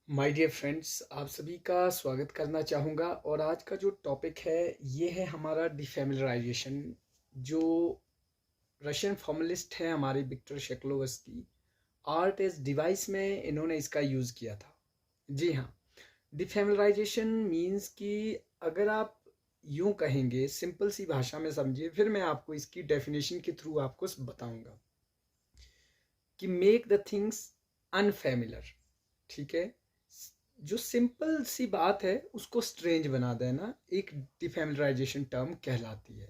My dear friends, आप सभी का स्वागत करना चाहूँगा। और आज का जो टॉपिक है ये है हमारा डिफेमिलराइजेशन। जो रशियन फॉर्मलिस्ट हैं हमारे विक्टर शेक्लोवस्की, आर्ट एज डिवाइस में इन्होंने इसका यूज़ किया था। जी हाँ, डिफेमिलराइजेशन मीन्स कि अगर आप यूँ कहेंगे, सिंपल सी भाषा में समझिए, फिर मैं आपको इसकी डेफिनेशन के थ्रू आपको बताऊँगा कि मेक द थिंग्स अनफेमिलर। ठीक है, जो सिंपल सी बात है उसको स्ट्रेंज बना देना एक डिफेमिलराइजेशन टर्म कहलाती है।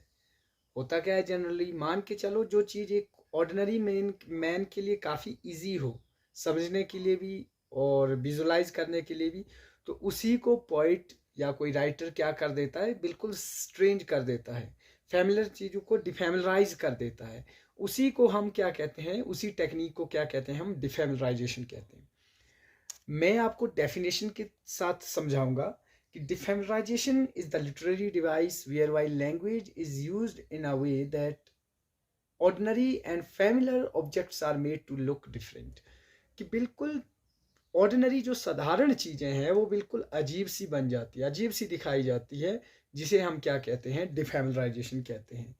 होता क्या है, जनरली मान के चलो जो चीज़ एक ऑर्डिनरी मैन के लिए काफ़ी इजी हो, समझने के लिए भी और विजुलाइज करने के लिए भी, तो उसी को पोइट या कोई राइटर क्या कर देता है, बिल्कुल स्ट्रेंज कर देता है, फैमिलर चीज़ों को डिफेमिलराइज कर देता है। उसी को हम क्या कहते हैं, उसी टेक्निक को क्या कहते हैं, हम डिफेमिलराइजेशन कहते हैं। मैं आपको डेफिनेशन के साथ समझाऊंगा कि defamiliarization is the literary device where why language is used in a way that ordinary and familiar objects are made to look different. कि बिल्कुल ऑर्डिनरी जो साधारण चीज़ें हैं वो बिल्कुल अजीब सी बन जाती है, अजीब सी दिखाई जाती है, जिसे हम क्या कहते हैं, डिफेमिलराइजेशन कहते हैं।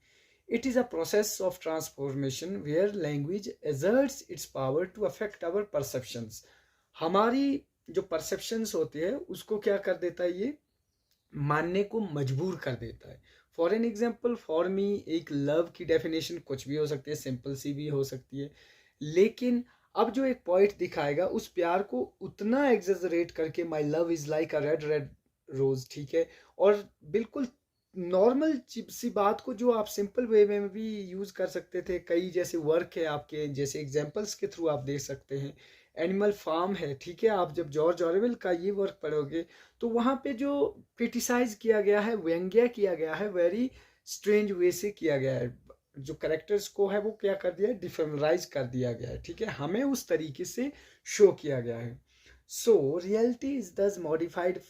It is a process of transformation where language exerts its power to affect our perceptions. हमारी जो परसेप्शंस होती है उसको क्या कर देता है, ये मानने को मजबूर कर देता है। For an example, for me एक लव की डेफिनेशन कुछ भी हो सकती है, सिंपल सी भी हो सकती है, लेकिन अब जो एक पॉइंट दिखाएगा उस प्यार को उतना एग्जेजरेट करके, my love is like a red red rose, ठीक है, और बिल्कुल नॉर्मल सी बात को जो आप सिंपल वे में भी यूज कर सकते थे, कई जैसे वर्क है आपके, जैसे एग्जांपल्स के थ्रू आप देख सकते हैं। एनिमल फार्म है, ठीक है, आप जब जॉर्ज ऑरवेल का ये वर्क पढ़ोगे तो वहाँ पे जो क्रिटिसाइज किया गया है, व्यंग्य किया गया है, वेरी स्ट्रेंज वे से किया गया है। जो करेक्टर्स को है वो क्या कर दिया है, डिफेमिलराइज कर दिया गया है, ठीक है, हमें उस तरीके से शो किया गया है। सो रियलिटी इज दस modified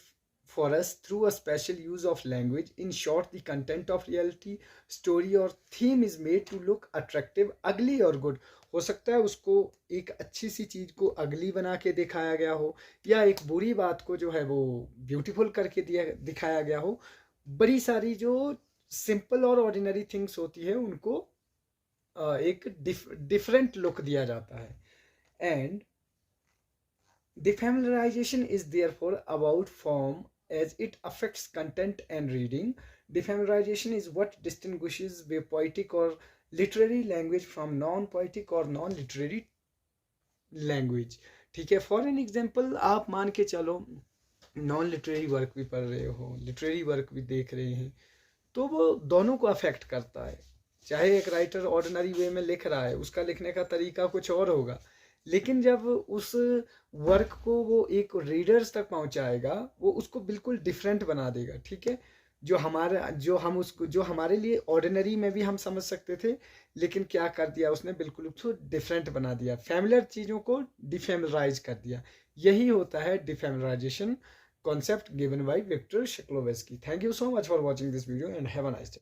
for us through a special use of language. In short, the content of reality, story or theme is made to look attractive, ugly or good. हो सकता है उसको एक अच्छी सी चीज को अगली बना के दिखाया गया हो, या एक बुरी बात को जो है वो ब्यूटीफुल करके दिखाया गया हो। बड़ी सारी जो सिंपल और ऑर्डिनरी थिंग्स होती है उनको एक डिफरेंट लुक दिया जाता है। And defamiliarization is therefore about form as it affects content and reading. Defamiliarization is what distinguishes the poetic or literary language from non-poetic or non-literary language. ठीक है, फॉर एन एग्जाम्पल आप मान के चलो non literary work भी पढ़ रहे हो, लिटरेरी वर्क भी देख रहे हैं, तो वो दोनों को अफेक्ट करता है। चाहे एक राइटर ऑर्डिनरी वे में लिख रहा है, उसका लिखने का तरीका कुछ और होगा, लेकिन जब उस वर्क को वो एक रीडर्स तक पहुंचाएगा, वो उसको बिल्कुल डिफरेंट बना देगा। ठीक है, जो हमारे लिए ऑर्डिनरी में भी हम समझ सकते थे, लेकिन क्या कर दिया उसने, बिल्कुल उसको डिफरेंट बना दिया, फैमिलियर चीज़ों को डिफेमिलराइज कर दिया। यही होता है डिफेमिलराइजेशन concept given by Victor Shklovsky. Thank you so much for watching this video and have a nice day.